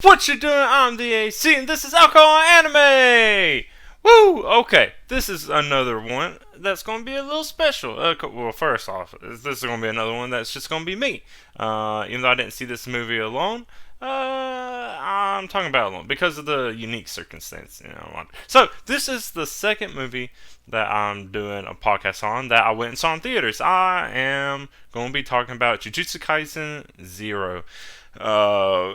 What you doing? I'm the AC, and this is Alcohol Anime. Woo! Okay, this is another one that's going to be a little special. Well, first off, this is going to be another one that's just going to be me. Even though I didn't see this movie alone, I'm talking about it alone because of the unique circumstance. So this is the second movie that I'm doing a podcast on that I went and saw in theaters. I am going to be talking about Jujutsu Kaisen Zero. Uh,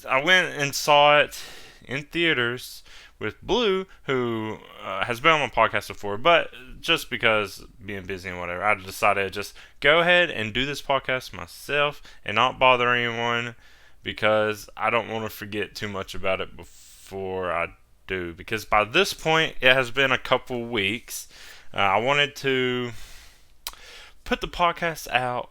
I went and saw it in theaters with Blue, who has been on my podcast before, but just because being busy and whatever, I decided to just go ahead and do this podcast myself and not bother anyone because I don't want to forget too much about it before I do. Because by this point, it has been a couple weeks. I wanted to put the podcast out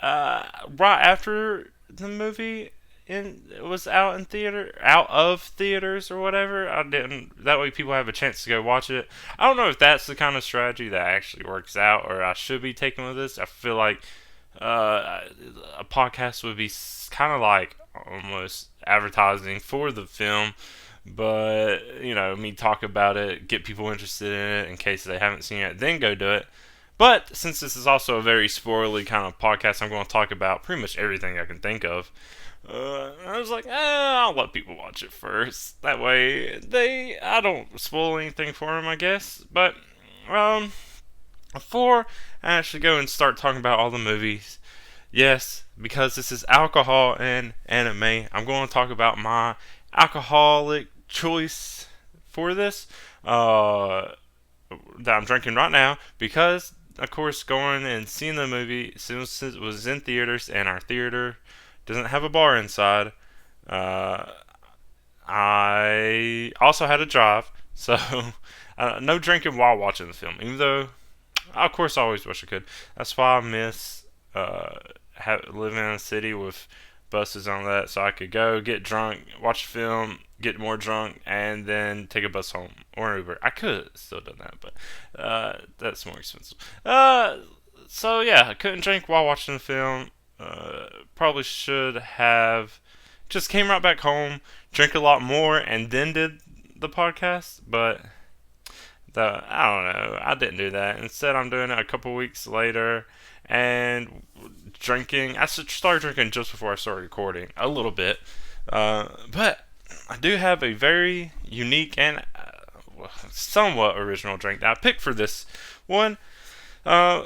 right after the movie it was out of theaters or whatever. I didn't. That way, people have a chance to go watch it. I don't know if that's the kind of strategy that actually works out, or I should be taking with this. I feel like a podcast would be kind of like almost advertising for the film, but me talk about it, get people interested in it in case they haven't seen it, then go do it. But since this is also a very spoilery kind of podcast, I'm going to talk about pretty much everything I can think of. I was like, I'll let people watch it first. That way, I don't spoil anything for them, I guess. But before I actually go and start talking about all the movies, yes, because this is alcohol and anime, I'm going to talk about my alcoholic choice for this. That I'm drinking right now because, of course, going and seeing the movie since it was in theaters and our theater doesn't have a bar inside. Uh, I also had to drive, so no drinking while watching the film. Even though, of course, I always wish I could. That's why I miss living in a city with buses on that, so I could go get drunk, watch the film, get more drunk, and then take a bus home or an Uber. I could have still done that, but that's more expensive. So yeah, I couldn't drink while watching the film. Probably should have just came right back home, drank a lot more, and then did the podcast. But I don't know. I didn't do that. Instead, I'm doing it a couple weeks later, and drinking. I started drinking just before I started recording, a little bit. But I do have a very unique and somewhat original drink that I picked for this one. Uh,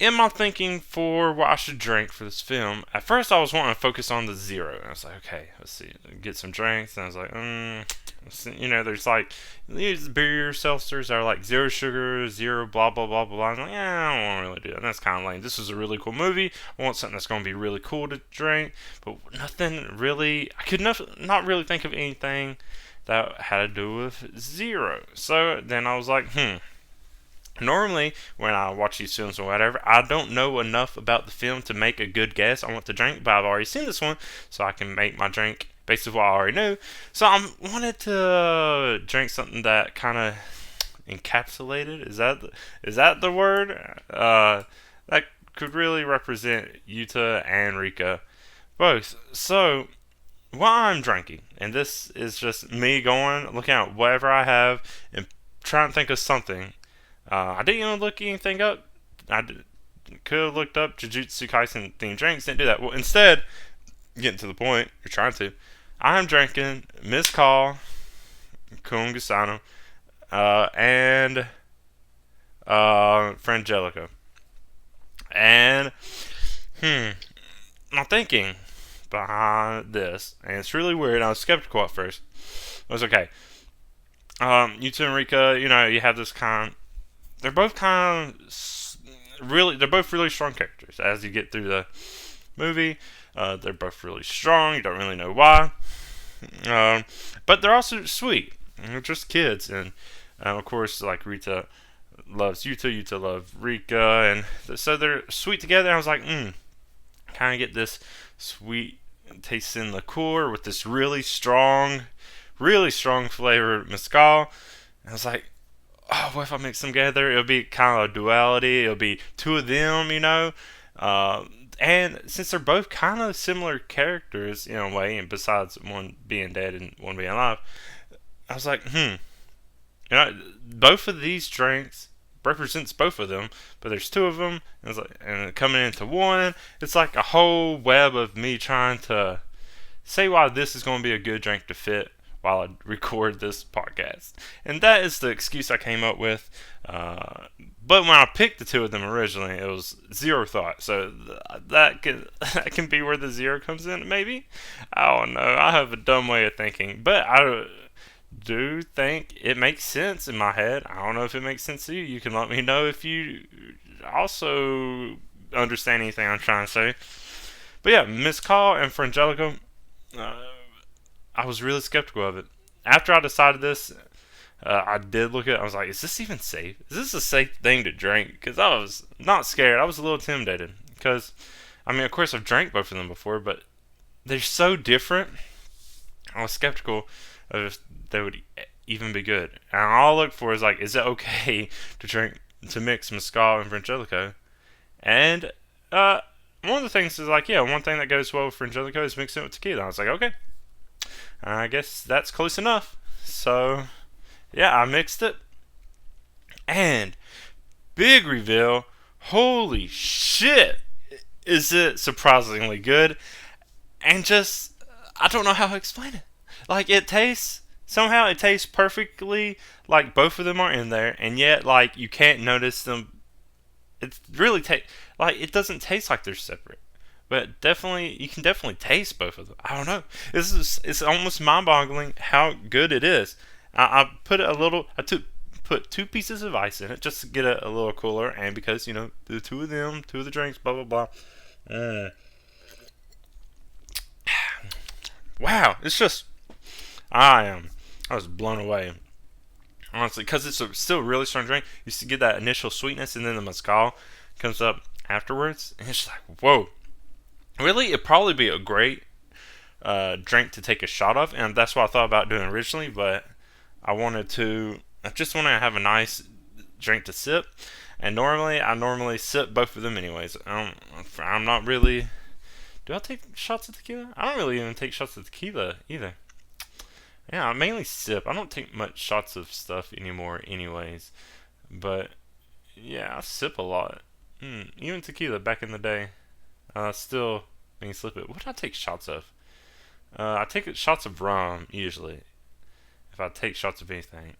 in my thinking for what I should drink for this film, at first I was wanting to focus on the zero. And I was like, okay, let's see, get some drinks. And I was like, there's like these beer seltzers that are like zero sugar, zero blah blah blah blah. I'm like, yeah, I don't want to really do that. And that's kind of lame. This is a really cool movie. I want something that's going to be really cool to drink, but nothing really. I could not really think of anything that had to do with zero. So then I was like, Normally, when I watch these films or whatever, I don't know enough about the film to make a good guess on what to drink, but I've already seen this one, so I can make my drink based on what I already know. So I wanted to drink something that kind of encapsulated. Is that the word? That could really represent Yuta and Rika both. So what I'm drinking, and this is just me going, looking at whatever I have, and trying to think of something. I didn't even look anything up. Could have looked up Jujutsu Kaisen themed drinks. Didn't do that. Well, instead, getting to the point, you're trying to. I'm drinking mezcal, Gusano, and frangelico. And my thinking behind this, and it's really weird. I was skeptical at first. It was okay. YutaRika, you have this kind. They're both kind of really. They're both really strong characters. As you get through the movie, they're both really strong. You don't really know why, but they're also sweet. They're just kids, and of course, like Rita loves Yuta loves Rika, and so they're sweet together. And I was like, kind of get this sweet taste in liqueur with this really strong flavored mezcal. And I was like, oh, what if I mix them together? It'll be kind of a duality. It'll be two of them, And since they're both kind of similar characters in a way, and besides one being dead and one being alive, I was like, both of these drinks represents both of them, but there's two of them, and it's like, and coming into one, it's like a whole web of me trying to say why this is going to be a good drink to fit while I record this podcast. And that is the excuse I came up with. But when I picked the two of them originally, it was zero thought. So that can be where the zero comes in, maybe? I don't know. I have a dumb way of thinking. But I do think it makes sense in my head. I don't know if it makes sense to you. You can let me know if you also understand anything I'm trying to say. But yeah, mezcal and frangelico, I was really skeptical of it. After I decided this, I did look at it. I was like, is this even safe? Is this a safe thing to drink? Because I was not scared. I was a little intimidated. Because, I mean, of course, I've drank both of them before, but they're so different. I was skeptical of if they would even be good. And all I look for is, like, is it okay to mix mezcal and frangelico? And, one of the things is, like, yeah, one thing that goes well with frangelico is mixing it with tequila. I was like, okay, I guess that's close enough. So, yeah, I mixed it. And, big reveal, holy shit, is it surprisingly good. And just, I don't know how to explain it. Like, somehow it tastes perfectly like both of them are in there, and yet, like, you can't notice them. It's really, it doesn't taste like they're separate. But definitely, you can definitely taste both of them. I don't know. It's almost mind-boggling how good it is. I put 2 pieces of ice in it just to get it a little cooler, and because the two of the drinks, blah blah blah. Wow, it's just I was blown away. Honestly, because it's still a really strong drink. You used to get that initial sweetness, and then the mezcal comes up afterwards, and it's just like, whoa. Really, it'd probably be a great drink to take a shot of, and that's what I thought about doing originally, but I just want to have a nice drink to sip, and I normally sip both of them anyways. I'm not really, do I take shots of tequila? I don't really even take shots of tequila either. Yeah, I mainly sip. I don't take much shots of stuff anymore anyways, but yeah, I sip a lot. Even tequila back in the day. Still, when you slip it, what do I take shots of? I take shots of rum, usually. If I take shots of anything.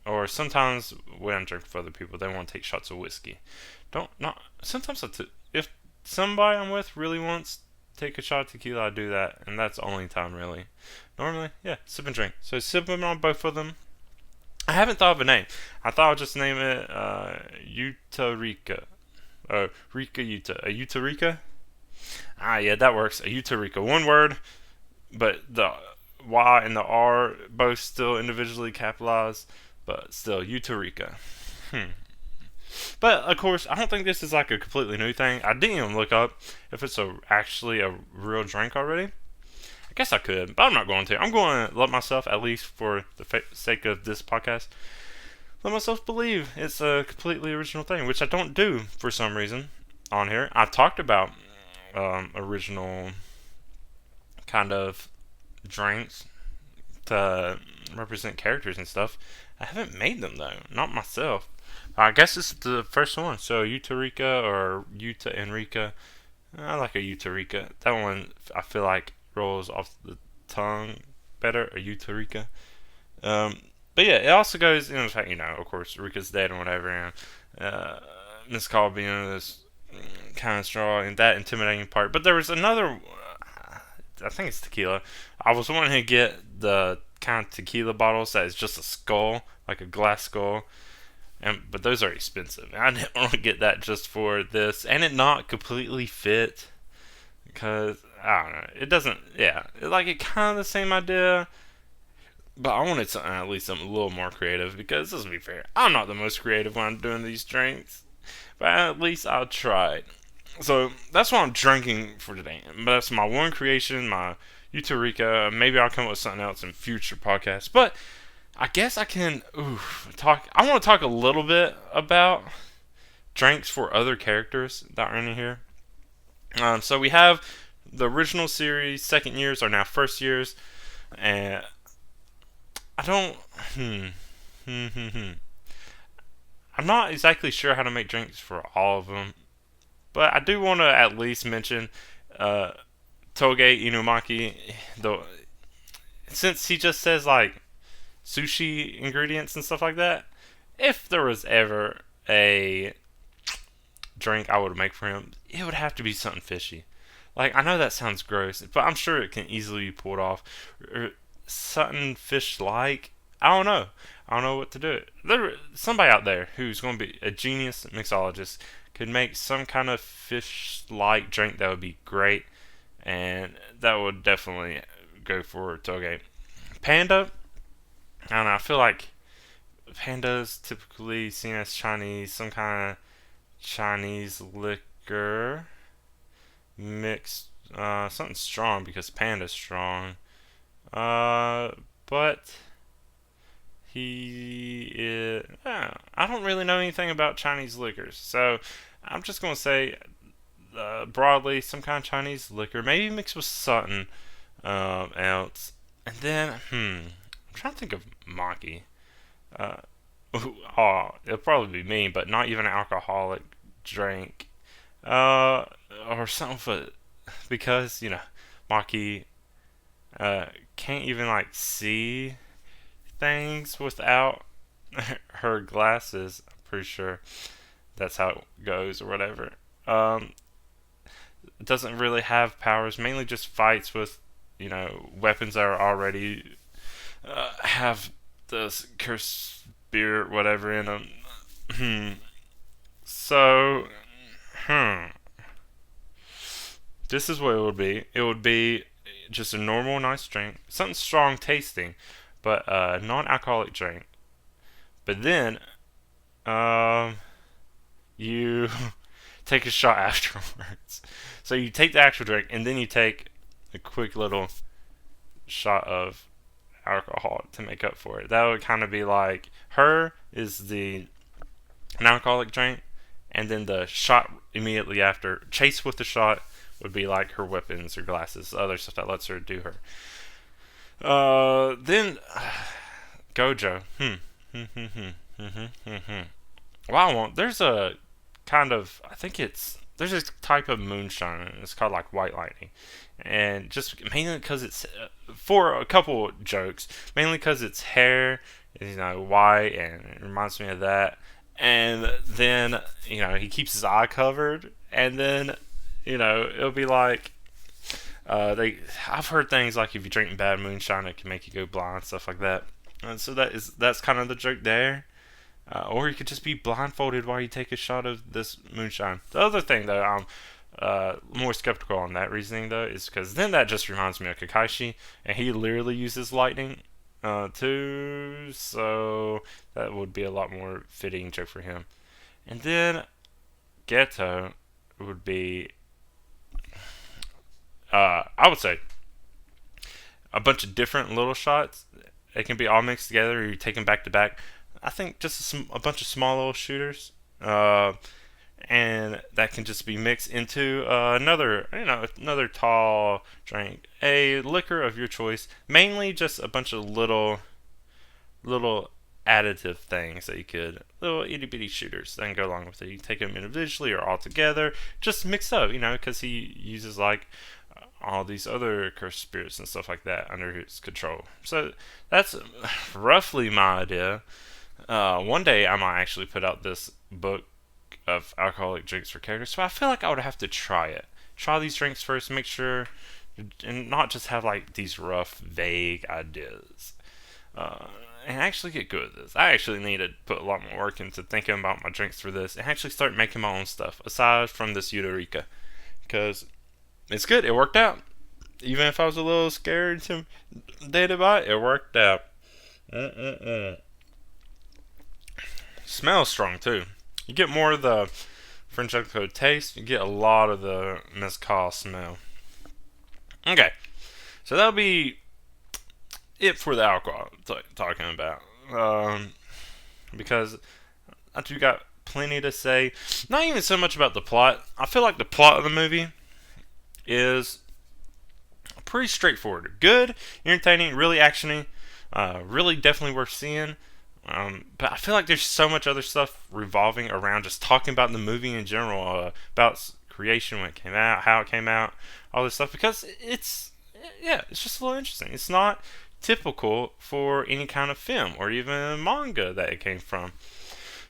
Or sometimes, when I'm drinking for other people, they want to take shots of whiskey. Sometimes if somebody I'm with really wants to take a shot of tequila, I do that. And that's the only time, really. Normally, yeah, sip and drink. So, sipping on both of them. I haven't thought of a name. I thought I'd just name it, YutaRika. Rika Yuta. A YutaRika? Yeah, that works. A YutaRika. One word, but the Y and the R both still individually capitalized, but still YutaRika. But of course, I don't think this is like a completely new thing. I didn't even look up if it's actually a real drink already. I guess I could, but I'm not going to. I'm going to let myself, at least for the sake of this podcast, let myself believe it's a completely original thing, which I don't do for some reason on here. I've talked about original kind of drinks to represent characters and stuff. I haven't made them though, not myself. I guess this is the first one. So YutaRika or Yuta and Rika. I like a YutaRika. That one I feel like rolls off the tongue better. A YutaRika. But yeah, it also goes in the fact, of course, Rika's dead and whatever, and mezcal being this kind of straw and that intimidating part. But there was another, I think it's tequila. I was wanting to get the kind of tequila bottles that is just a skull, like a glass skull. But those are expensive. And I didn't want to get that just for this, and it not completely fit because I don't know. It doesn't. Yeah, it kind of the same idea. But I wanted something, at least something a little more creative, because let's be fair, I'm not the most creative when I'm doing these drinks. But at least I'll try it. So that's what I'm drinking for today. But that's my one creation, my YutaRika. Maybe I'll come up with something else in future podcasts. But I guess I can talk. I want to talk a little bit about drinks for other characters that are in here. So we have the original series, second years are now first years, and I don't. Hmm. Hmm. Hmm. Hmm. I'm not exactly sure how to make drinks for all of them, but I do want to at least mention uh, Toge Inumaki. Though, since he just says like sushi ingredients and stuff like that, if there was ever a drink I would make for him, it would have to be something fishy. Like, I know that sounds gross, but I'm sure it can easily be pulled off. Or something fish like. I don't know. I don't know what to do. There, somebody out there who's going to be a genius mixologist could make some kind of fish like drink that would be great, and that would definitely go for Toge. Panda, I don't know. I feel like Panda is typically seen as Chinese, some kind of Chinese liquor mixed, something strong because Panda's strong. Uh, but he is. I don't really know anything about Chinese liquors, so I'm just gonna say broadly some kind of Chinese liquor, maybe mixed with something else. And then, I'm trying to think of maki. Uh, oh, it'll probably be me, but not even an alcoholic drink. Uh, or something for because Maki uh can't even like see things without her glasses. I'm pretty sure that's how it goes or whatever. Um, doesn't really have powers. Mainly just fights with weapons that are already have this cursed spirit whatever in them. So, hmm. This is what it would be. It would be just a normal, nice drink, something strong tasting, but a non-alcoholic drink. But then, um, you take a shot afterwards. So you take the actual drink, and then you take a quick little shot of alcohol to make up for it. That would kind of be like her is the non-alcoholic drink, and then the shot immediately after, chase with the shot, would be like her weapons, her glasses, other stuff that lets her do her. Then Gojo. Wow, well, there's a kind of I think there's a type of moonshine. It's called like White Lightning, and just mainly because it's for a couple jokes, mainly because its hair is white and it reminds me of that. And then he keeps his eye covered, and then it'll be like I've heard things like if you drink bad moonshine, it can make you go blind, stuff like that. And so that's kind of the joke there. Or you could just be blindfolded while you take a shot of this moonshine. The other thing though, I'm more skeptical on that reasoning though, is because then that just reminds me of Kakashi, and he literally uses lightning too. So that would be a lot more fitting joke for him. And then Geto would be I would say a bunch of different little shots. They can be all mixed together, or you take them back to back. I think just a bunch of small little shooters, and that can just be mixed into another tall drink, a liquor of your choice. Mainly just a bunch of little additive things that you could, little itty bitty shooters that can go along with it. You can take them individually or all together, just mixed up, because he uses like all these other cursed spirits and stuff like that under his control. So that's roughly my idea. One day I might actually put out this book of alcoholic drinks for characters. So I feel like I would have to try it. Try these drinks first, make sure, and not just have like these rough, vague ideas. And actually get good at this. I actually need to put a lot more work into thinking about my drinks for this and actually start making my own stuff aside from this YutaRika. Because it's good. It worked out. Even if I was a little scared intimidated by it, it worked out. Smells strong too. You get more of the frangelico taste. You get a lot of the mezcal smell. Okay, so that'll be it for the alcohol talking about. Because I do got plenty to say. Not even so much about the plot. I feel like the plot of the movie is pretty straightforward. Good, entertaining, really actiony, really definitely worth seeing. But I feel like there's so much other stuff revolving around just talking about the movie in general, about creation when it came out, how it came out, all this stuff, because it's just a little interesting. It's not typical for any kind of film or even manga that it came from.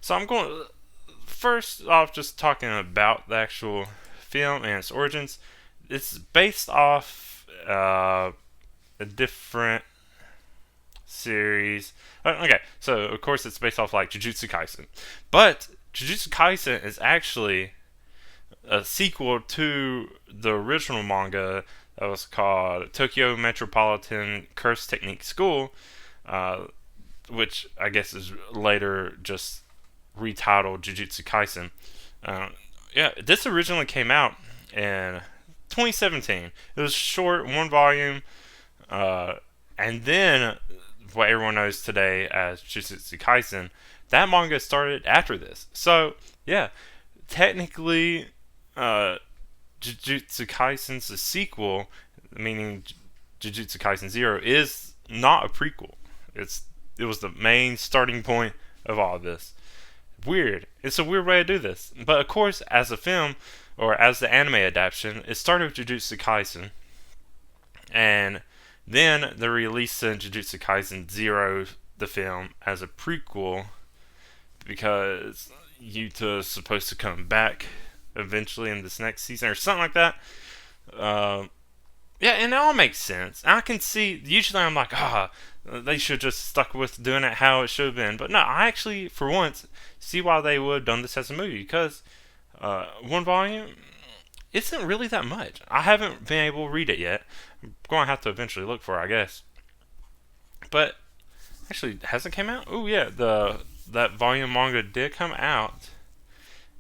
So I'm going first off just talking about the actual film and its origins. It's based off a different series. Okay, so of course it's based off like Jujutsu Kaisen, but Jujutsu Kaisen is actually a sequel to the original manga that was called Tokyo Metropolitan Curse Technique School, which I guess is later just retitled Jujutsu Kaisen. Yeah, this originally came out in 2017. It was short, one volume, and then what everyone knows today as Jujutsu Kaisen, that manga started after this. So, yeah, technically, Jujutsu Kaisen's a sequel, meaning Jujutsu Kaisen 0, is not a prequel. It was the main starting point of all of this. Weird. It's a weird way to do this. But of course, as a film, or as the anime adaptation, it started with Jujutsu Kaisen. And then they're releasing Jujutsu Kaisen 0, the film, as a prequel, because Yuta is supposed to come back eventually in this next season, or something like that. Yeah, and it all makes sense. I can see, usually I'm like, they should just stuck with doing it how it should have been. But no, I actually, for once, see why they would have done this as a movie. Because one volume isn't really that much. I haven't been able to read it yet. I'm going to have to eventually look for it, I guess. But, actually, hasn't came out? Oh, yeah, that volume manga did come out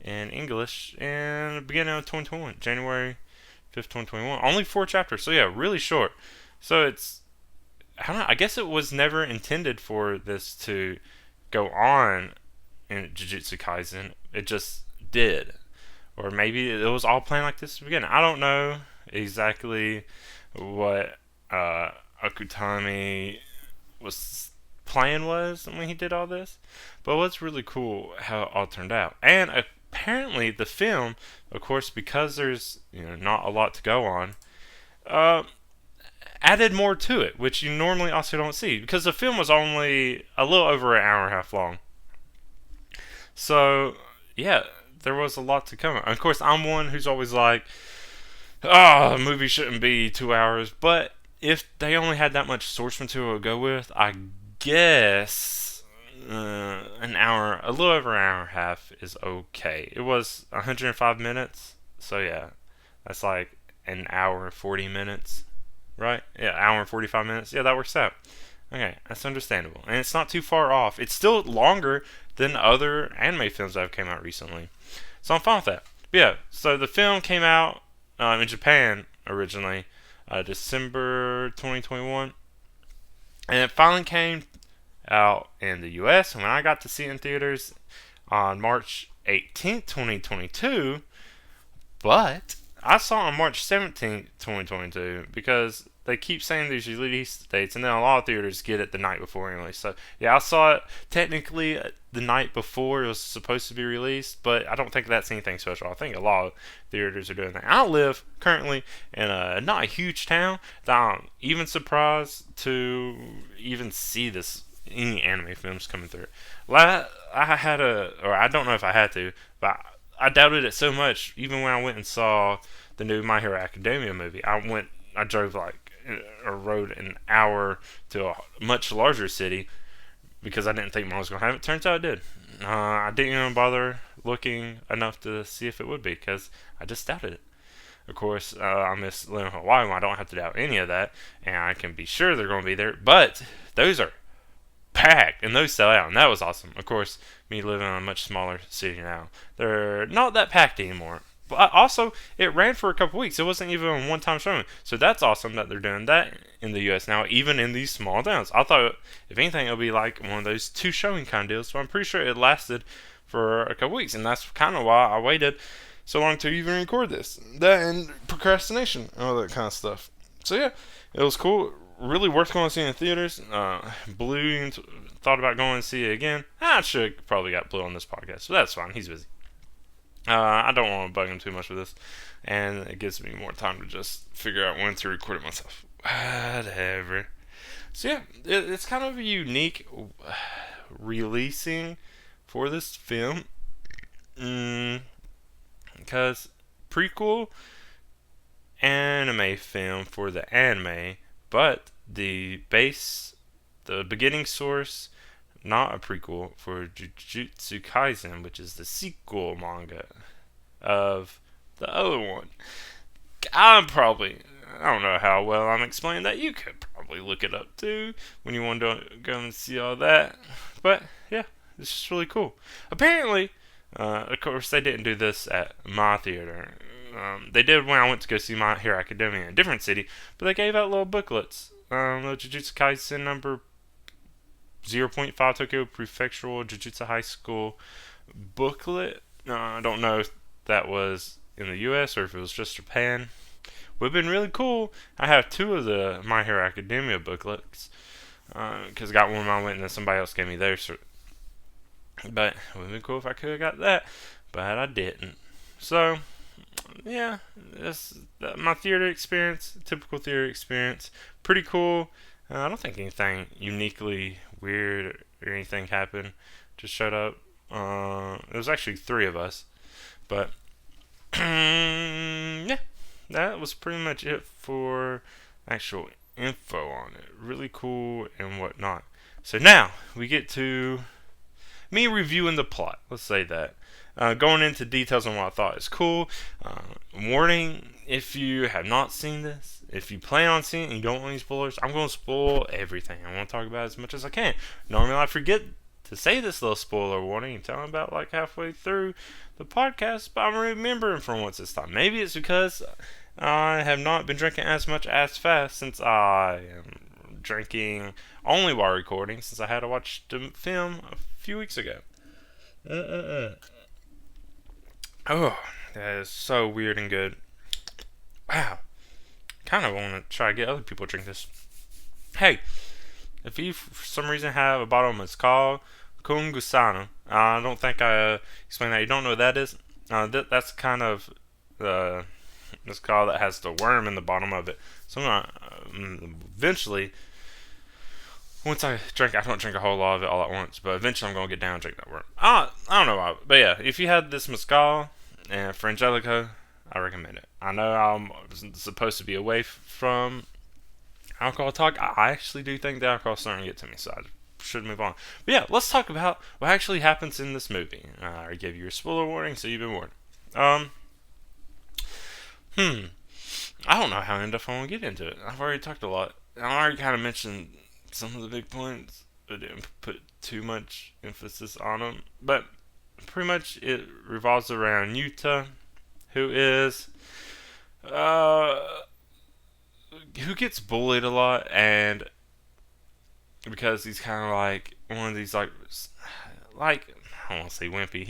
in English in the beginning of 2021, January 5th, 2021. Only 4 chapters, so yeah, really short. So it's, I don't know, I guess it was never intended for this to go on in Jujutsu Kaisen. It just did. Or maybe it was all planned like this to begin. I don't know exactly what Akutami was plan was when he did all this, but it was really cool how it all turned out. And apparently the film, of course, because there's not a lot to go on, added more to it, which you normally also don't see, because the film was only a little over an hour and a half long. So yeah, there was a lot to come. Of course, I'm one who's always like, a movie shouldn't be 2 hours, but if they only had that much source material to go with, I guess an hour, a little over an hour and a half is okay. It was 105 minutes, so yeah, that's like an hour and 40 minutes, right? Yeah, hour and 45 minutes. Yeah, that works out. Okay, that's understandable, and it's not too far off. It's still longer than other anime films that have came out recently, so I'm fine with that. But yeah, so the film came out in Japan originally, December 2021. And it finally came out in the US, and when I got to see it in theaters on March 18th, 2022, but I saw it on March 17th, 2022, because they keep saying these release dates, and then a lot of theaters get it the night before anyway. So, yeah, I saw it technically the night before it was supposed to be released, but I don't think that's anything special. I think a lot of theaters are doing that. I live currently in a not a huge town that I'm even surprised to even see any anime films coming through. I don't know if I had to, but I doubted it so much. Even when I went and saw the new My Hero Academia movie, I drove or rode an hour to a much larger city because I didn't think mine was going to have it. Turns out it did. I didn't even bother looking enough to see if it would be because I just doubted it. Of course, I miss living in Hawaii when I don't have to doubt any of that, and I can be sure they're going to be there. But those are packed, and those sell out, and that was awesome. Of course, me living in a much smaller city now, they're not that packed anymore. But also, it ran for a couple weeks. It wasn't even a one-time showing. So that's awesome that they're doing that in the U.S. now, even in these small towns. I thought, if anything, it would be like one of those 2 showing kind of deals. So I'm pretty sure it lasted for a couple weeks. And that's kind of why I waited so long to even record this. That and procrastination, all that kind of stuff. So yeah, it was cool. Really worth going to see in theaters. Blue thought about going to see it again. I should probably got Blue on this podcast, but that's fine. He's busy. I don't want to bug him too much with this, and it gives me more time to just figure out when to record it myself. Whatever. So yeah, it's kind of a unique releasing for this film, because prequel anime film for the anime, but the beginning source, not a prequel for Jujutsu Kaisen, which is the sequel manga of the other one. I don't know how well I'm explaining that. You could probably look it up too when you want to go and see all that. But yeah, it's just really cool. Apparently, of course, they didn't do this at my theater. They did when I went to go see My Hero Academia in a different city, but they gave out little booklets. The Jujutsu Kaisen number 0.5 Tokyo Prefectural Jujutsu High School booklet. I don't know if that was in the US or if it was just Japan. Would have been really cool. I have 2 of the My Hero Academia booklets, because I got one when I went and then somebody else gave me theirs. But it would have been cool if I could have got that, but I didn't. So yeah, that's my theater experience. Typical theater experience. Pretty cool. I don't think anything uniquely weird or anything happened. Just showed up. It was actually 3 of us, but yeah, that was pretty much it for actual info on it. Really cool and whatnot. So now we get to me reviewing the plot. Let's say that. Going into details on what I thought is cool. Warning, if you have not seen this, if you plan on seeing it and you don't want any spoilers, I'm going to spoil everything. I want to talk about as much as I can. Normally I forget to say this little spoiler warning and tell them about like halfway through the podcast, but I'm remembering for once this time. Maybe it's because I have not been drinking as much as fast since I am drinking only while recording, since I had to watch the film a few weeks ago. Oh, that is so weird and good. Wow. Kind of want to try to get other people to drink this. Hey, if you for some reason have a bottle of mezcal, con gusano, I don't think I explained that. You don't know what that is? That's kind of the mezcal that has the worm in the bottom of it. So I'm gonna eventually, once I don't drink a whole lot of it all at once, but eventually I'm gonna get down and drink that worm. I don't know why, but yeah, if you had this mezcal and frangelico, I recommend it. I know I'm supposed to be away from alcohol talk. I actually do think the alcohol's starting to get to me, so I should move on. But yeah, let's talk about what actually happens in this movie. I already gave you a spoiler warning, so you've been warned. I don't know how in depth I want to get into it. I've already talked a lot. I already kind of mentioned some of the big points, but didn't put too much emphasis on them. But pretty much it revolves around Yuta, who is who gets bullied a lot, and because he's kind of like one of these like I don't want to say wimpy.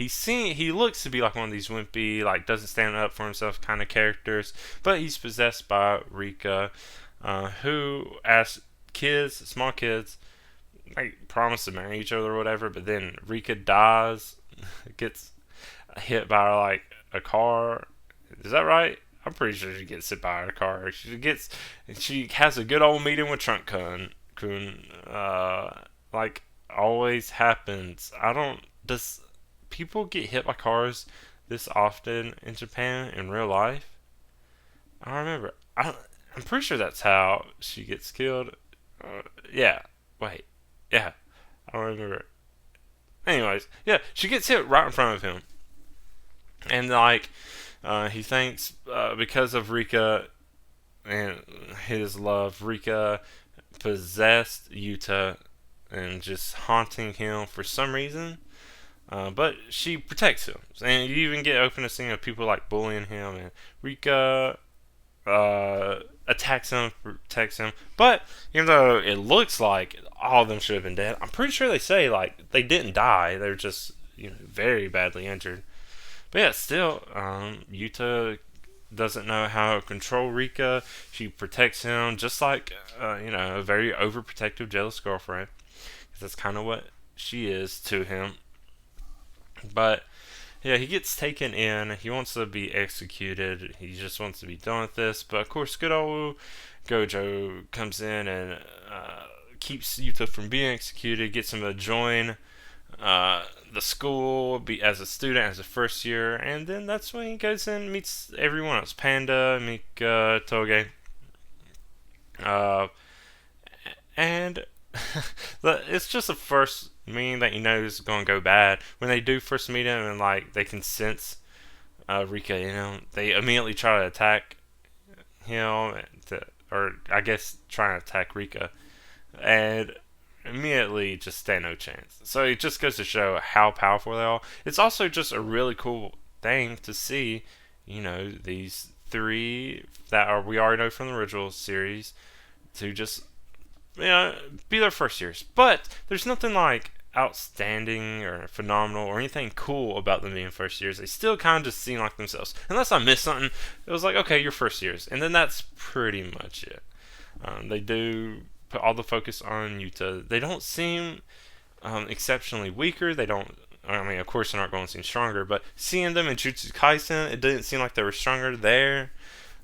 He looks to be like one of these wimpy, like doesn't stand up for himself kind of characters, but he's possessed by Rika, who as small kids, like promise to marry each other or whatever, but then Rika dies, gets hit by like a car. Is that right? I'm pretty sure she gets hit by a car. She has a good old meeting with Trunk Kun. Like always happens. Does people get hit by cars this often in Japan in real life? I don't remember. I'm pretty sure that's how she gets killed. Yeah. Wait. Yeah. I don't remember. Anyways, yeah, she gets hit right in front of him. And like, he thinks because of Rika and his love, Rika possessed Yuta and just haunting him for some reason. But she protects him. And you even get open scene of people like bullying him, and Rika attacks him, protects him. But even though it looks like all of them should have been dead, I'm pretty sure they say like they didn't die. They're just very badly injured. But yeah, still, Yuta doesn't know how to control Rika. She protects him just like, a very overprotective, jealous girlfriend. 'Cause that's kind of what she is to him. But yeah, he gets taken in. He wants to be executed. He just wants to be done with this. But of course, good old Gojo comes in and keeps Yuta from being executed. Gets him to join the school, be as a student, as a first year, and then that's when he goes in and meets everyone else: Panda, Mika, Toge, uh, and it's just the first meeting that you know is going to go bad. When they do first meet him and like they can sense Rika, they immediately try to attack him, or I guess trying to attack Rika, and immediately just stand no chance. So it just goes to show how powerful they are. It's also just a really cool thing to see, these three that are we already know from the original series to just be their first years. But there's nothing like outstanding or phenomenal or anything cool about them being first years. They still kind of just seem like themselves. Unless I missed something, it was like, okay, you're first years, and then that's pretty much it. They do put all the focus on Yuta. They don't seem exceptionally weaker. They don't. I mean, of course, they're not going to seem stronger, but seeing them in Jujutsu Kaisen, it didn't seem like they were stronger there.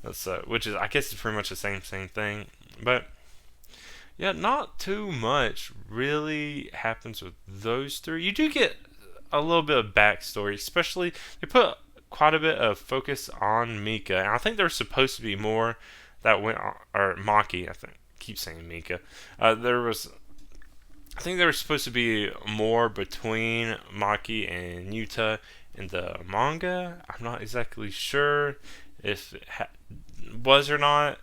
That's which is, I guess, it's pretty much the same thing. But yeah, not too much really happens with those three. You do get a little bit of backstory, especially they put quite a bit of focus on Mika, and I think there's supposed to be more that went on, or Maki, I think. I keep saying Mika. I think there was supposed to be more between Maki and Yuta in the manga. I'm not exactly sure if it was or not.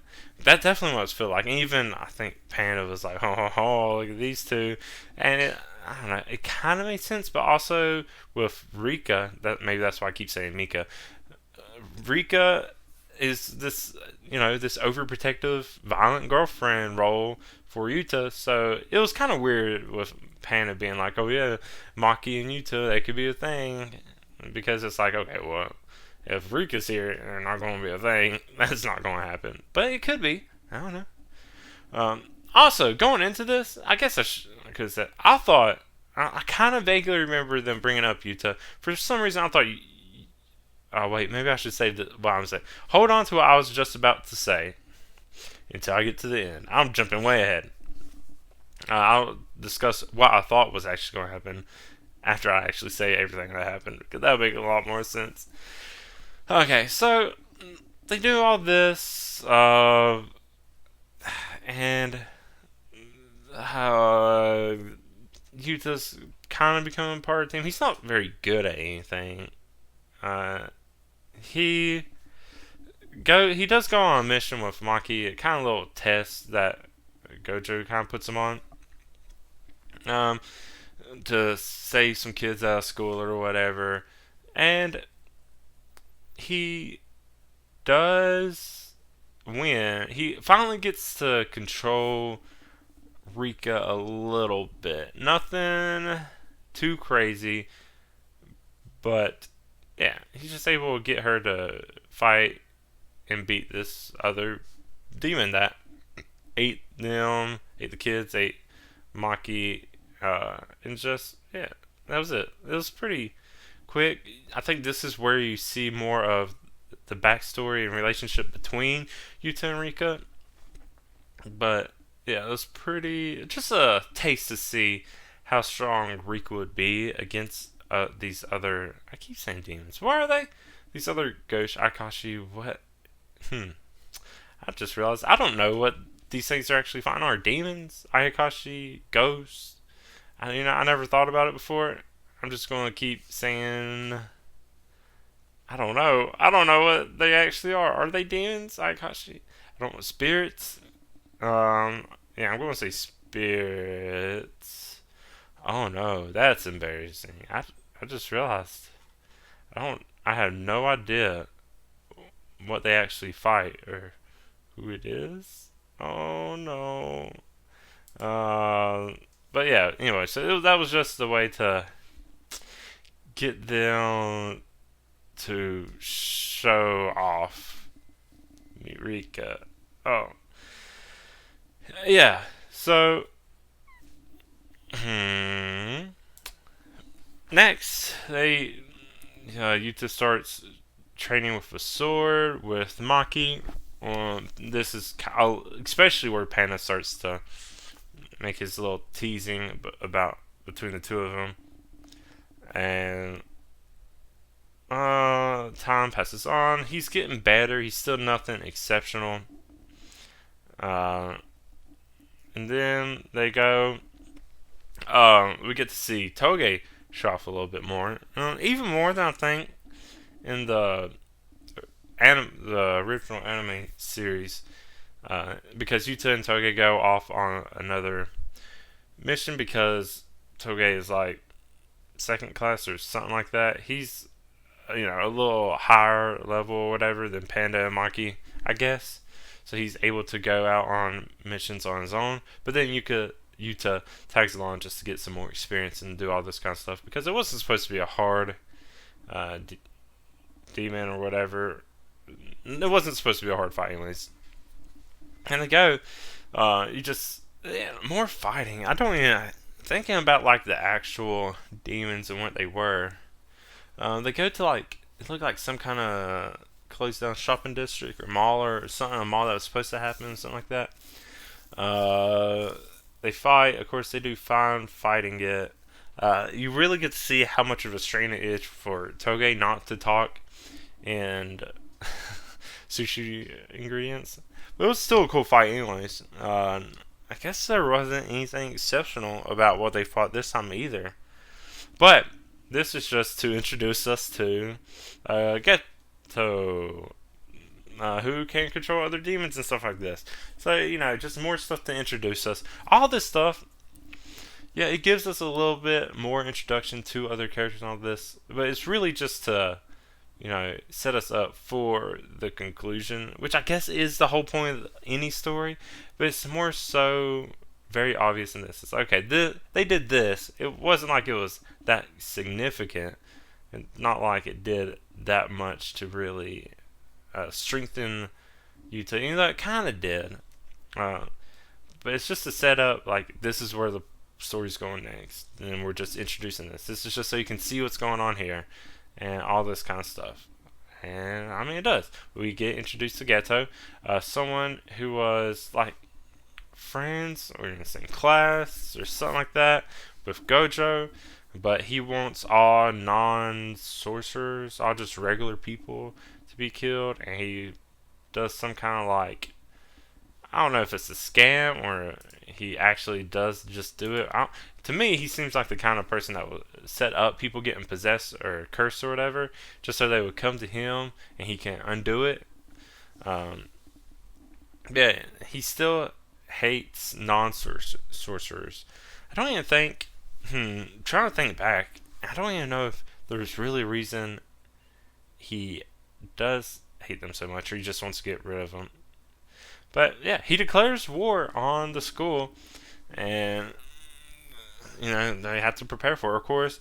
That definitely was feel like. And even I think Panda was like, look at these two, and I don't know. It kind of made sense, but also with Rika, that maybe that's why I keep saying Mika. Rika is this, this overprotective, violent girlfriend role for Yuta. So it was kind of weird with Panda being like, oh yeah, Maki and Yuta, they could be a thing, because it's like, okay, well, if Rika's here, they're not going to be a thing. That's not going to happen. But it could be. I don't know. Also, going into this, I guess because I thought, I kind of vaguely remember them bringing up Yuta. For some reason, I thought, oh wait, maybe I should say what I'm saying. Hold on to what I was just about to say until I get to the end. I'm jumping way ahead. I'll discuss what I thought was actually going to happen after I actually say everything that happened, because that would make a lot more sense. Okay, so they do all this, and Yuta's kind of becoming part of the team. He's not very good at anything. He does go on a mission with Maki, a kind of little test that Gojo kind of puts him on, to save some kids out of school or whatever, and he does win. He finally gets to control Rika a little bit. Nothing too crazy, but yeah, he's just able to get her to fight and beat this other demon that ate the kids, ate Maki, and just, yeah, that was it. It was pretty quick. I think this is where you see more of the backstory and relationship between Yuta and Rika. But yeah, it was just a taste to see how strong Rika would be against these other. I keep saying demons. What are they? These other ghosts, Akashi. What? I just realized I don't know what these things are actually fighting. Are demons, Ayakashi, ghosts? I never thought about it before. I'm just going to keep saying, I don't know. I don't know what they actually are. Are they demons, Ayakashi? I don't know. Spirits? Yeah, I'm going to say spirits. Oh no, that's embarrassing. I just realized. I have no idea what they actually fight or who it is. Oh no. But yeah, anyway, so that was just the way to get them to show off YutaRika. Oh, yeah. So, next Yuta starts training with a sword with Maki. This is especially where Panda starts to make his little teasing about between the two of them, and time passes on. He's getting better. He's still nothing exceptional. And then they go. We get to see Toge show off a little bit more, even more than I think in the original anime series, because Yuta and Toge go off on another mission because Toge is like second class or something like that. He's a little higher level or whatever than Panda and Maki, I guess. So he's able to go out on missions on his own. But then Yuta tags along just to get some more experience and do all this kind of stuff because it wasn't supposed to be a hard demon or whatever. It wasn't supposed to be a hard fight, anyways. And they go, more fighting. I don't even thinking about like the actual demons and what they were. They go to like it looked like some kind of closed down shopping district or mall or something, a mall that was supposed to happen, something like that. They fight. Of course, they do fine fighting it. You really get to see how much of a strain it is for Toge not to talk and sushi ingredients. But it was still a cool fight, anyways. I guess there wasn't anything exceptional about what they fought this time either. But this is just to introduce us to Geto, who can control other demons and stuff like this. So, just more stuff to introduce us. All this stuff, yeah, it gives us a little bit more introduction to other characters and all this. But it's really just to, set us up for the conclusion, which I guess is the whole point of any story. But it's more so very obvious in this. It's like, okay, they did this. It wasn't like it was that significant. And not like it did that much to really strengthen Yuta. It kind of did. But it's just to set up, like, this is where the story's going next. And we're just introducing this. This is just so you can see what's going on here. And all this kind of stuff. And, I mean, it does. We get introduced to Geto. Someone who was, like, friends or in the same class or something like that with Gojo. But he wants all non-sorcerers, all just regular people to be killed. And he does some kind of, like, I don't know if it's a scam or he actually does just do it. To me, he seems like the kind of person that would set up people getting possessed or cursed or whatever, just so they would come to him and he can undo it. Yeah, he still hates non-sorcerers. I don't even think. Trying to think back, I don't even know if there's really a reason he does hate them so much, or he just wants to get rid of them. But yeah, he declares war on the school, and they have to prepare for it. Of course,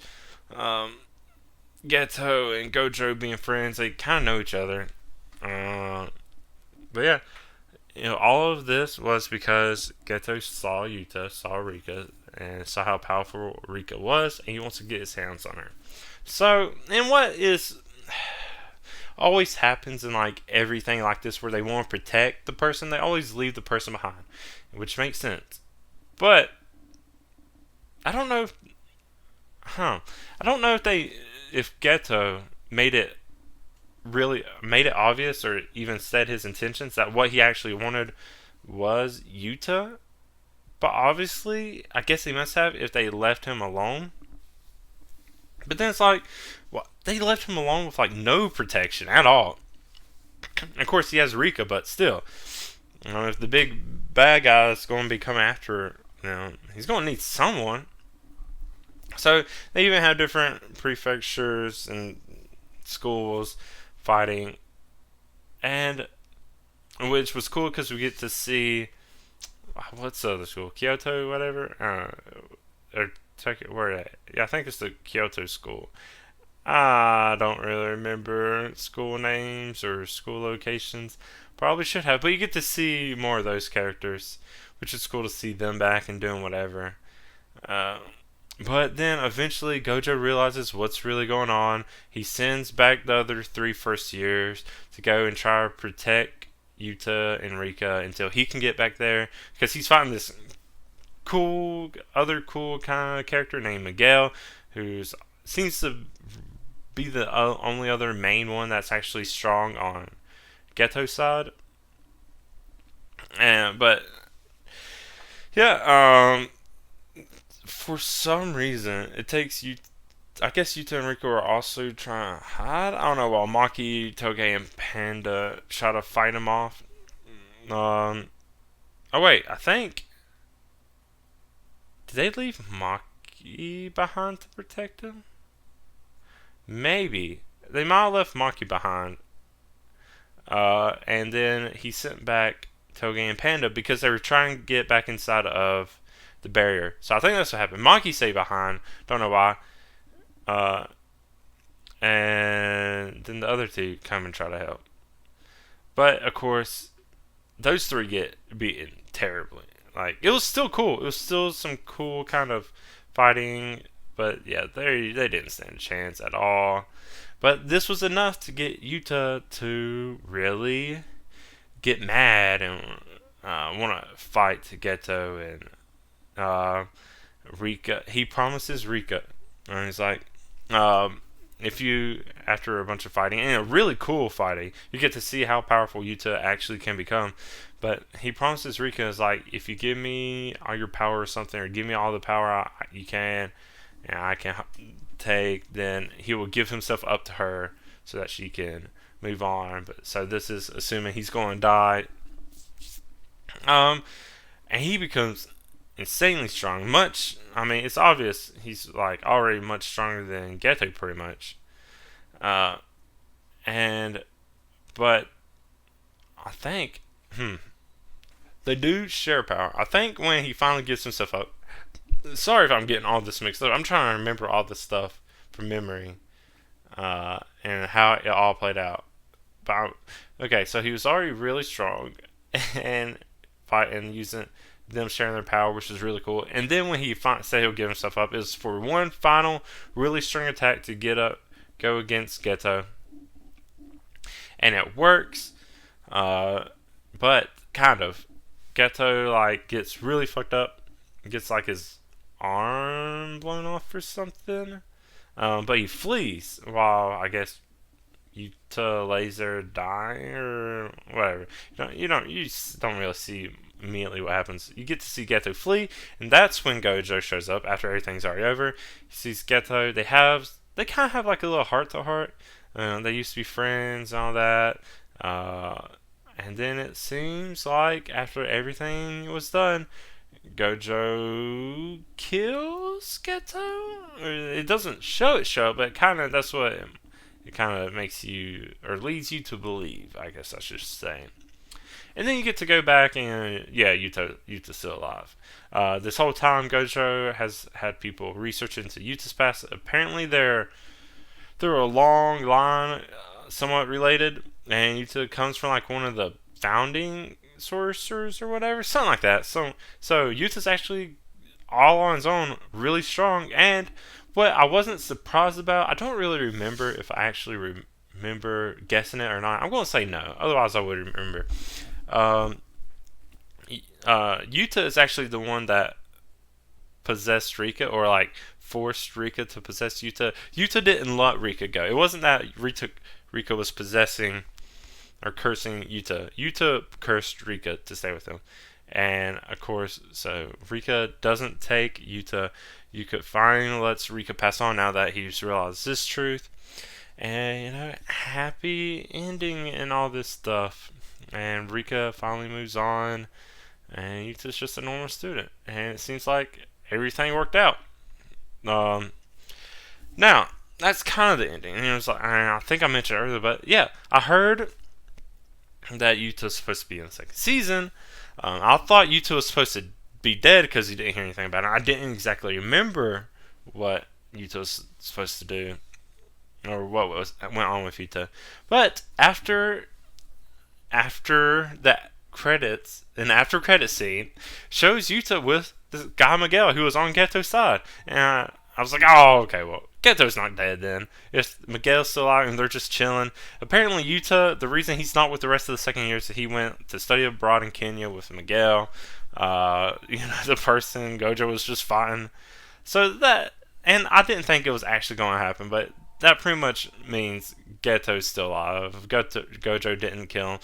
Geto and Gojo being friends, they kind of know each other. But yeah, all of this was because Geto saw Yuta, saw Rika, and saw how powerful Rika was, and he wants to get his hands on her. So, and what is always happens in like everything like this where they want to protect the person, they always leave the person behind, which makes sense. But I don't know if Geto made it obvious or even said his intentions that what he actually wanted was Yuta. But obviously, I guess he must have if they left him alone. But then it's like, they left him alone with like no protection at all. Of course, he has Rika, but still, if the big bad guy is going to be coming after, he's going to need someone. So they even have different prefectures and schools fighting, and which was cool because we get to see what's the other school, Kyoto, whatever, or Tokyo, where at? Yeah, I think it's the Kyoto school. I don't really remember school names or school locations. Probably should have, but you get to see more of those characters, which is cool to see them back and doing whatever. Uh, but then eventually Gojo realizes what's really going on. He sends back the other three first years to go and try to protect Yuta and Rika until he can get back there because he's fighting this other cool kind of character named Miguel, who seems to be the only other main one that's actually strong on Geto's side. And but yeah, for some reason it takes you. I guess Yuta and Rika are also trying to hide. I don't know. While Maki, Toge, and Panda try to fight him off. Um. Oh wait, I think did they leave Maki behind to protect him? Maybe they might have left Maki behind. And then he sent back Toge and Panda because they were trying to get back inside of the barrier. So I think that's what happened. Maki stayed behind. Don't know why. Uh, and then the other two come and try to help. But of course, those three get beaten terribly. Like it was still cool. It was still some cool kind of fighting. But yeah, they didn't stand a chance at all. But this was enough to get Yuta to really get mad and want to fight Geto and Rika. He promises Rika, and he's like, if you, after a bunch of fighting and a really cool fighting, you get to see how powerful Yuta actually can become. But he promises Rika is like, if you give me all your power or something, or give me all the power you can, and I can take, then he will give himself up to her so that she can move on. But so this is assuming he's going to die. And he becomes insanely strong. I mean, it's obvious he's like already much stronger than Geto, pretty much. And but I think, they do share power. I think when he finally gives himself up. Sorry if I'm getting all this mixed up. I'm trying to remember all this stuff from memory, and how it all played out. Okay, so he was already really strong, and using them sharing their power, which is really cool. And then when he said he'll give himself up, it was for one final really strong attack to go against Geto, and it works. But kind of, Geto like gets really fucked up, gets like his arm blown off or something. But he flees while I guess Yuta lays there dying or whatever. You don't really see immediately what happens. You get to see Geto flee, and that's when Gojo shows up after everything's already over. He sees Geto. They kind of have like a little heart to heart. They used to be friends and all that. And then it seems like after everything was done, Gojo kills Geto. It doesn't show it, but kind of that's what it kind of makes you or leads you to believe. I guess I should say. And then you get to go back and Yuta's still alive. This whole time, Gojo has had people research into Yuta's past. Apparently, they're a long line, somewhat related, and Yuta comes from like one of the founding sorcerers or whatever, something like that. So Yuta's actually all on his own, really strong. And what I wasn't surprised about, I don't really remember if I actually remember guessing it or not. I'm going to say no, otherwise I would remember. Yuta is actually the one that possessed Rika, or like forced Rika to possess Yuta. Yuta didn't let Rika go. It wasn't that Rika was possessing or cursing Yuta. Yuta cursed Rika to stay with him. And of course, so Rika doesn't take Yuta. Yuta finally lets Rika pass on now that he's realized this truth. And happy ending and all this stuff. And Rika finally moves on. And Yuta's just a normal student. And it seems like everything worked out. Now, that's kind of the ending. And it was like, I think I mentioned earlier, but yeah, I heard that Yuta's supposed to be in the second season. I thought Yuta was supposed to be dead because he didn't hear anything about it. I didn't exactly remember what Yuta was supposed to do. or what went on with Yuta. But after that credits, an after credit scene shows Yuta with this guy Miguel who was on Geto's side, and I was like, oh, okay, well, Geto's not dead then. If Miguel's still out and they're just chilling. Apparently, Yuta, the reason he's not with the rest of the second year is that he went to study abroad in Kenya with Miguel. The person Gojo was just fighting. So that, and I didn't think it was actually going to happen, but that pretty much means Geto's still alive. Gojo didn't kill him.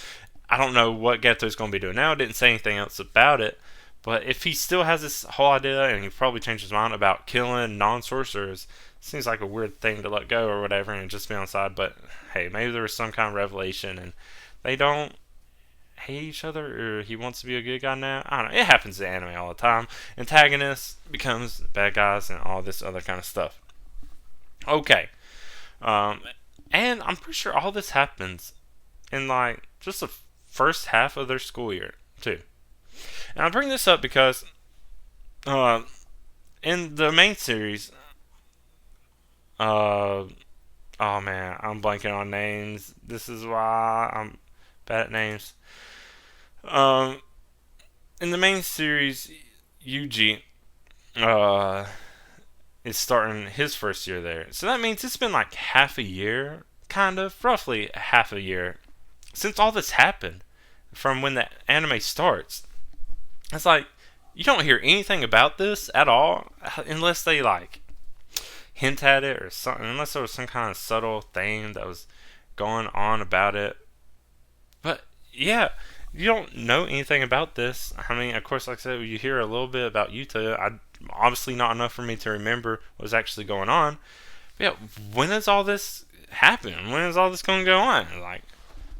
I don't know what Geto's going to be doing now. Didn't say anything else about it. But if he still has this whole idea, and he probably changed his mind about killing non-sorcerers, seems like a weird thing to let go or whatever and just be on side. But hey, maybe there was some kind of revelation and they don't hate each other, or he wants to be a good guy now. I don't know. It happens in anime all the time. Antagonists becomes bad guys and all this other kind of stuff. Okay. And I'm pretty sure all this happens in like just the first half of their school year too. And I bring this up because in the main series, oh man, I'm blanking on names. This is why I'm bad at names. In the main series, Yuji is starting his first year there. So that means it's been like half a year, kind of, roughly half a year, since all this happened from when the anime starts. It's like, you don't hear anything about this at all, unless they like hint at it or something, unless there was some kind of subtle thing that was going on about it. But yeah, you don't know anything about this. I mean, of course, like I said, you hear a little bit about Yuta. Obviously not enough for me to remember what was actually going on. But yeah, when is all this happen? When is all this going to go on? Like,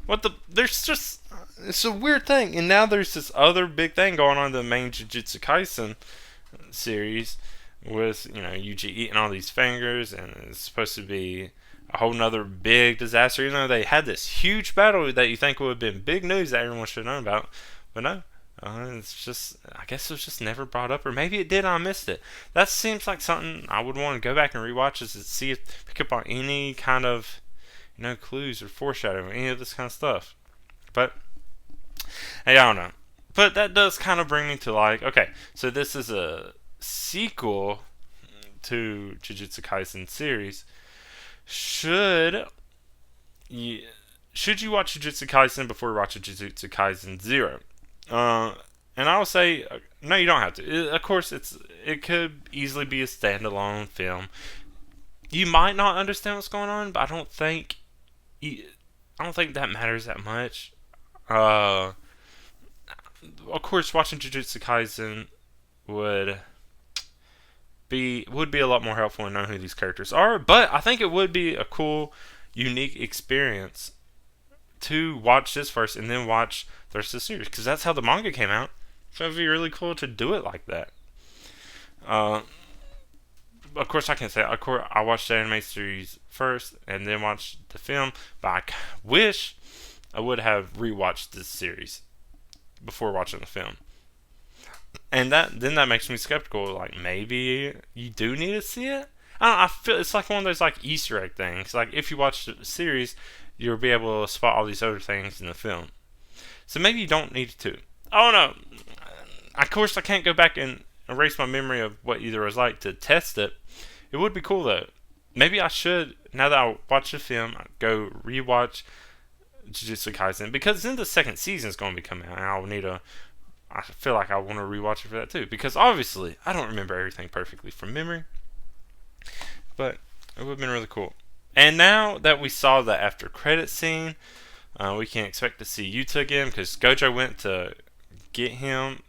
what the? There's just, it's a weird thing. And now there's this other big thing going on in the main Jujutsu Kaisen series with, Yuji eating all these fingers, and it's supposed to be a whole nother big disaster. They had this huge battle that you think would have been big news that everyone should have known about. But no. It's just, I guess it was just never brought up, or maybe it did and I missed it. That seems like something I would want to go back and rewatch, is to see if pick up on any kind of, clues or foreshadowing, any of this kind of stuff. But hey, I don't know. But that does kind of bring me to like, okay, so this is a sequel to Jujutsu Kaisen series. Should you watch Jujutsu Kaisen before you watch Jujutsu Kaisen 0? And I will say, no, you don't have to. Of course, it could easily be a standalone film. You might not understand what's going on, but I don't think that matters that much. Of course, watching Jujutsu Kaisen would be a lot more helpful in knowing who these characters are. But I think it would be a cool, unique experience to watch this first and then watch the rest of the series, because that's how the manga came out. So it'd be really cool to do it like that. Of course, I can say, I watched the anime series first and then watched the film, but I wish I would have rewatched this series before watching the film. And that makes me skeptical. Like, maybe you do need to see it. I feel it's like one of those like Easter egg things. Like, if you watch the series, you'll be able to spot all these other things in the film. So maybe you don't need to. Oh no. Of course, I can't go back and erase my memory of what either was like to test it. It would be cool though. Maybe I should, now that I watch the film, go rewatch Jujutsu Kaisen, because then the second season is going to be coming out, and I feel like I want to rewatch it for that too, because obviously I don't remember everything perfectly from memory, but it would have been really cool. And now that we saw the after credit scene, we can expect to see Yuta again, because Gojo went to get him.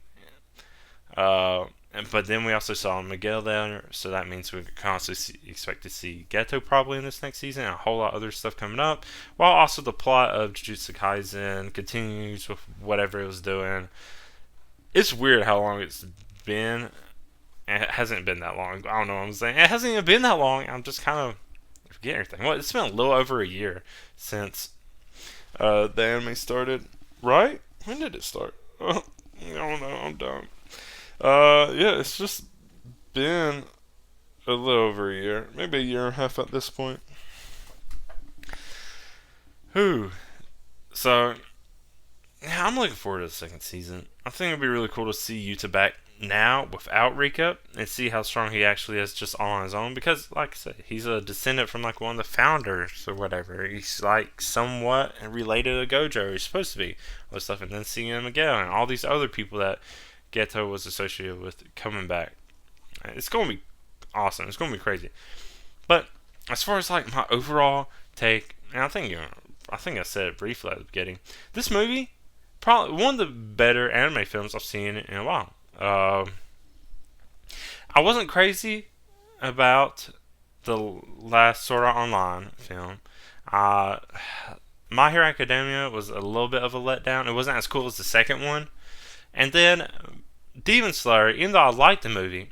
But then we also saw Miguel there, so that means we can also expect to see Geto probably in this next season, and a whole lot of other stuff coming up. While also the plot of Jujutsu Kaisen continues with whatever it was doing. It's weird how long it's been. It hasn't been that long. I don't know what I'm saying. It hasn't even been that long. I'm just kind of forgetting everything. Well, it's been a little over a year since the anime started, right? When did it start? I don't know. I'm dumb. Yeah, it's just been a little over a year, maybe a year and a half at this point. Whew. So, yeah, I'm looking forward to the second season. I think it'd be really cool to see Yuta back now without Rika and see how strong he actually is just all on his own. Because, like I said, he's a descendant from like one of the founders or whatever. He's like somewhat related to Gojo. He's supposed to be all this stuff, and then seeing him again and all these other people that Geto was associated with coming back. It's gonna be awesome. It's gonna be crazy. But as far as like my overall take, and I think I said it briefly at the beginning. This movie, probably one of the better anime films I've seen in a while. I wasn't crazy about the last Sword Art Online film. Uh, My Hero Academia was a little bit of a letdown. It wasn't as cool as the second one. And then Demon Slayer, even though I liked the movie,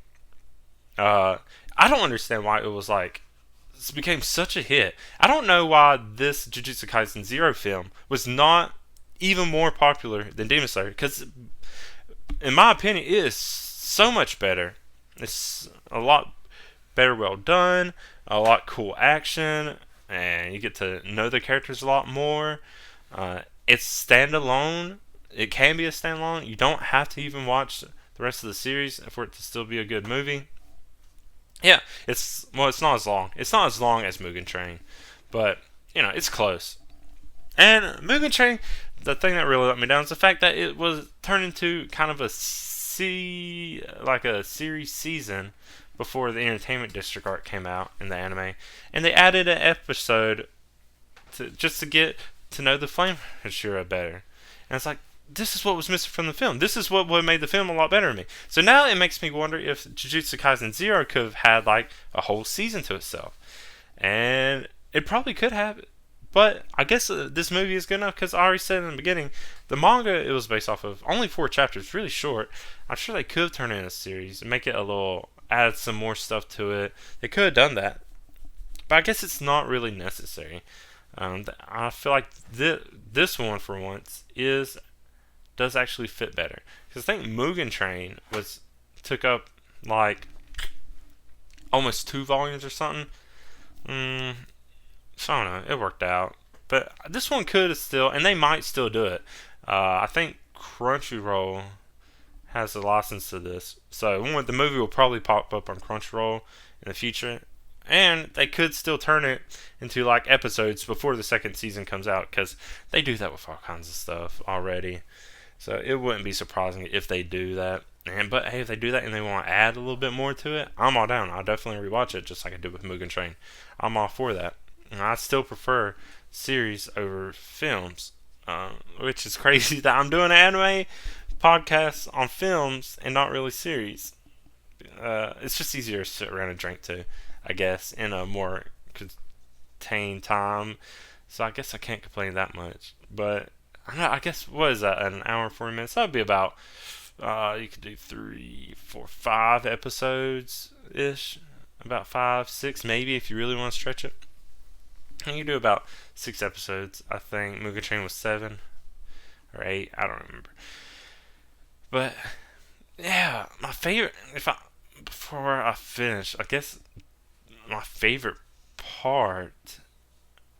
I don't understand why it was like it became such a hit. I don't know why this Jujutsu Kaisen Zero film was not even more popular than Demon Slayer, because in my opinion it is so much better. It's a lot better, well done, a lot cool action, and you get to know the characters a lot more. It's standalone. It can be a standalone. You don't have to even watch the rest of the series for it to still be a good movie. Yeah, it's not as long. It's not as long as Mugen Train, but it's close. And Mugen Train, the thing that really let me down is the fact that it was turned into kind of a series season before the Entertainment District arc came out in the anime, and they added an episode just to get to know the Flame Hashira better. And it's like, this is what was missing from the film. This is what made the film a lot better to me. So now it makes me wonder if Jujutsu Kaisen Zero could have had like a whole season to itself, and it probably could have. But I guess this movie is good enough because I already said in the beginning, the manga it was based off of only 4 chapters, really short. I'm sure they could have turned it into a series and make it add some more stuff to it. They could have done that, but I guess it's not really necessary. I feel like this one for once does actually fit better, because I think Mugen Train took up like almost 2 volumes or something. So I don't know. It worked out, but this one could have still, and they might still do it. I think Crunchyroll has a license to this, so the movie will probably pop up on Crunchyroll in the future, and they could still turn it into like episodes before the second season comes out, because they do that with all kinds of stuff already. So it wouldn't be surprising if they do that. But hey, if they do that and they want to add a little bit more to it, I'm all down. I'll definitely rewatch it, just like I did with Mugen Train. I'm all for that. And I still prefer series over films, which is crazy that I'm doing an anime podcast on films and not really series. It's just easier to sit around and drink too, I guess, in a more contained time. So I guess I can't complain that much. But I guess, what is that, an hour and 40 minutes? That would be about, you could do 3, 4, 5 episodes ish. About 5, 6 maybe if you really want to stretch it. You can do about 6 episodes. I think Mugen Train was 7 or 8. I don't remember. But yeah, my favorite. Before I finish, I guess my favorite part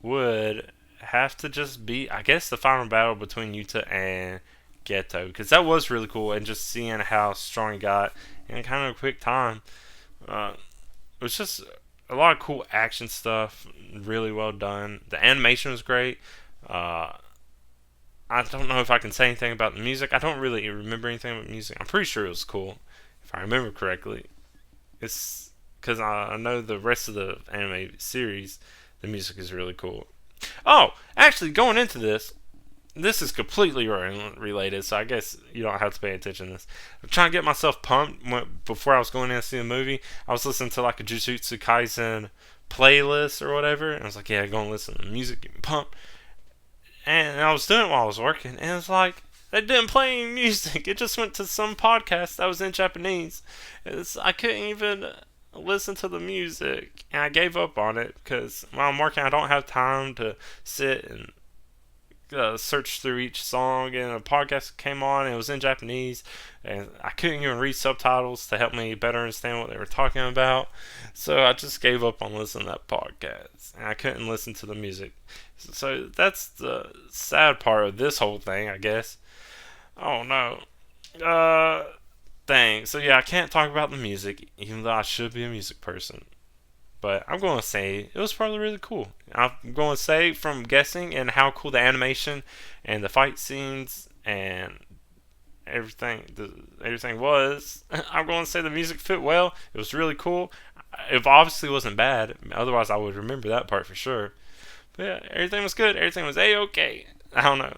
would have to just be, I guess, the final battle between Yuta and Geto, because that was really cool, and just seeing how strong he got in kind of a quick time. It was just a lot of cool action stuff, really well done. The animation was great. I don't know if I can say anything about the music. I don't really remember anything about music. I'm pretty sure it was cool, if I remember correctly. It's because I know the rest of the anime series, the music is really cool. Oh, actually, going into this is completely related, so I guess you don't have to pay attention to this. I'm trying to get myself pumped before I was going in to see the movie. I was listening to like a Jujutsu Kaisen playlist or whatever, and I was like, yeah, go and listen to the music, get me pumped. And I was doing it while I was working, and it's like, they didn't play any music. It just went to some podcast that was in Japanese. I couldn't even listen to the music, and I gave up on it because while I'm working, I don't have time to sit and search through each song, and a podcast came on, and it was in Japanese, and I couldn't even read subtitles to help me better understand what they were talking about. So I just gave up on listening to that podcast, and I couldn't listen to the music. So that's the sad part of this whole thing, I guess. Oh no. Dang. So yeah, I can't talk about the music, even though I should be a music person. But I'm going to say it was probably really cool. I'm going to say from guessing and how cool the animation and the fight scenes and everything was. I'm going to say the music fit well. It was really cool. It obviously wasn't bad. Otherwise, I would remember that part for sure. But yeah, everything was good. Everything was a-okay. I don't know.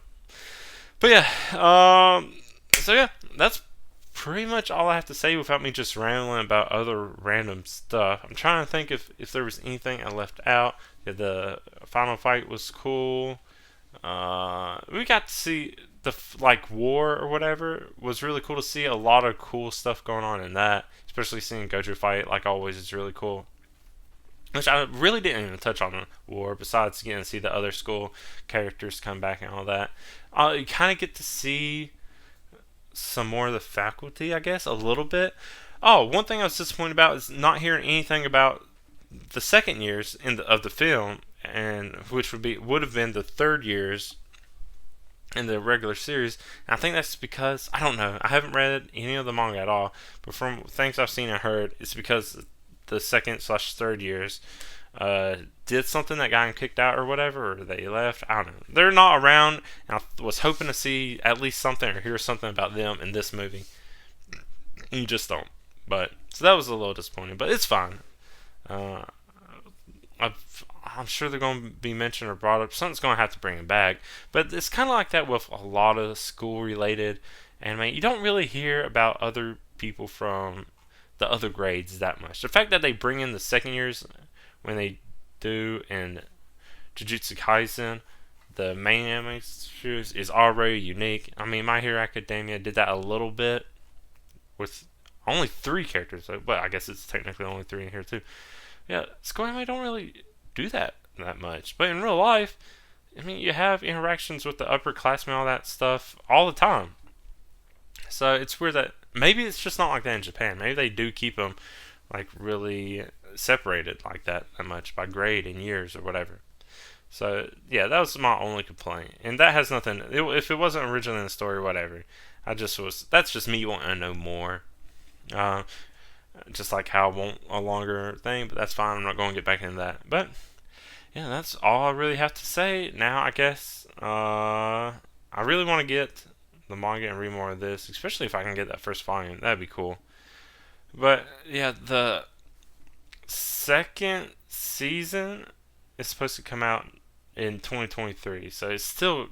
But yeah, so yeah, that's pretty much all I have to say without me just rambling about other random stuff. I'm trying to think if there was anything I left out. Yeah, the final fight was cool. We got to see the like war or whatever was really cool to see. A lot of cool stuff going on in that, especially seeing Gojo fight like always is really cool. Which I really didn't even touch on the war, besides getting to see the other school characters come back and all that. You kind of get to see some more of the faculty, I guess, a little bit. Oh, one thing I was disappointed about is not hearing anything about the second years of the film, and which would have been the third years in the regular series. And I think that's because I don't know. I haven't read any of the manga at all, but from things I've seen and heard, it's because the second/third years did something that got them kicked out or whatever, or they left. I don't know. They're not around, and I was hoping to see at least something or hear something about them in this movie. You just don't. But so that was a little disappointing, but it's fine. Uh, I'm sure they're going to be mentioned or brought up. Something's going to have to bring them back. But it's kind of like that with a lot of school-related anime. You don't really hear about other people from the other grades that much. The fact that they bring in the second years when they do in Jujutsu Kaisen, the main anime series, is already unique. I mean, My Hero Academia did that a little bit with only 3 characters, but I guess it's technically only 3 in here too. Yeah, school anime don't really do that much. But in real life, I mean, you have interactions with the upperclassmen and all that stuff all the time. So it's weird that maybe it's just not like that in Japan. Maybe they do keep them like really separated like that much by grade and years or whatever. So yeah, that was my only complaint, and that has nothing. If it wasn't originally in the story, or whatever, That's just me wanting to know more. Uh, just like how I want a longer thing, but that's fine. I'm not going to get back into that. But yeah, that's all I really have to say. Now I guess I really want to get the manga and read more of this, especially if I can get that first volume. That'd be cool. But yeah, the second season is supposed to come out in 2023, so it's still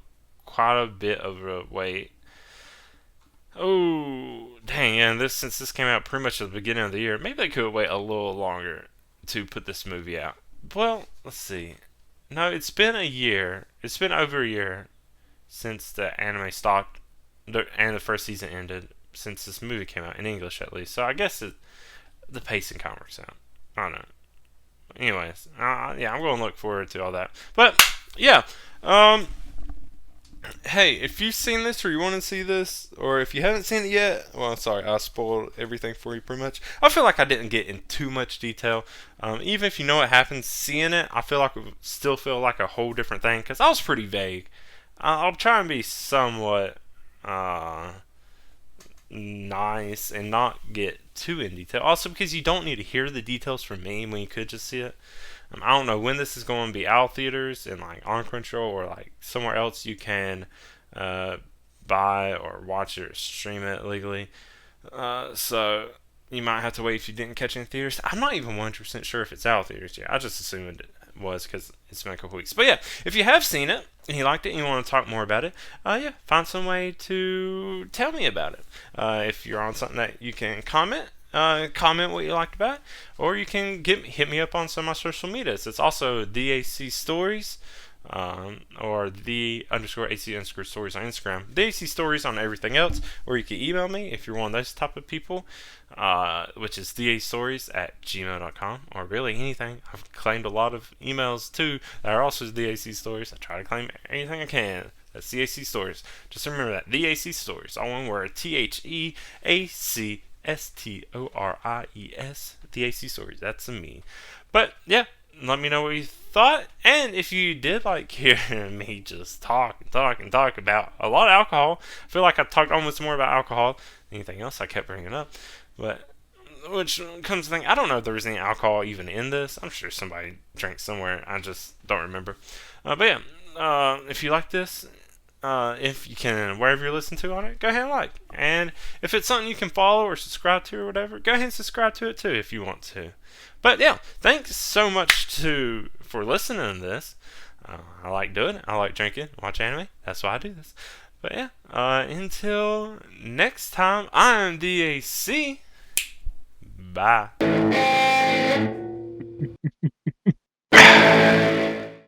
quite a bit of a wait. Oh, dang, and since this came out pretty much at the beginning of the year, maybe they could wait a little longer to put this movie out. Well, let's see. No, it's been a year. It's been over a year since the anime stopped and the first season ended, since this movie came out, in English at least. So I guess the pacing kind of works out. I don't know. Anyways, yeah, I'm going to look forward to all that. But, yeah, hey, if you've seen this or you want to see this, or if you haven't seen it yet, well, sorry, I spoiled everything for you pretty much. I feel like I didn't get in too much detail. Even if you know what happens, seeing it, I feel like it would still feel like a whole different thing, because I was pretty vague. I'll try and be somewhat nice and not get too in detail. Also, because you don't need to hear the details from me when you could just see it. I don't know when this is going to be out theaters and like on Crunchyroll or like somewhere else you can buy or watch it or stream it legally. So you might have to wait if you didn't catch it in theaters. I'm not even 100% sure if it's out theaters yet. I just assumed it was because it's been a couple weeks. But yeah, if you have seen it and you liked it and you want to talk more about it, yeah, find some way to tell me about it. If you're on something that you can comment. Comment what you liked about it, or you can hit me up on some of my social medias. It's also DAC Stories, or the_AC_stories on Instagram. DAC Stories on everything else, or you can email me if you're one of those type of people, which is dastories@gmail.com, or really anything. I've claimed a lot of emails too that are also DAC Stories. I try to claim anything I can That's TAC Stories. Just remember that. The AC Stories. All one word. THEACSTORIES. The AC Stories. That's me. But yeah, let me know what you thought. And if you did like hearing me just talk and talk and talk about a lot of alcohol, I feel like I talked almost more about alcohol than anything else I kept bringing up. But which comes to think, I don't know if there was any alcohol even in this. I'm sure somebody drank somewhere. I just don't remember. But yeah, if you like this, if you can, wherever you're listening to on it, go ahead and like. And if it's something you can follow or subscribe to or whatever, go ahead and subscribe to it too if you want to. But yeah, thanks so much for listening to this. I like doing it. I like drinking, watch anime. That's why I do this. But yeah, until next time, I'm DAC. Bye.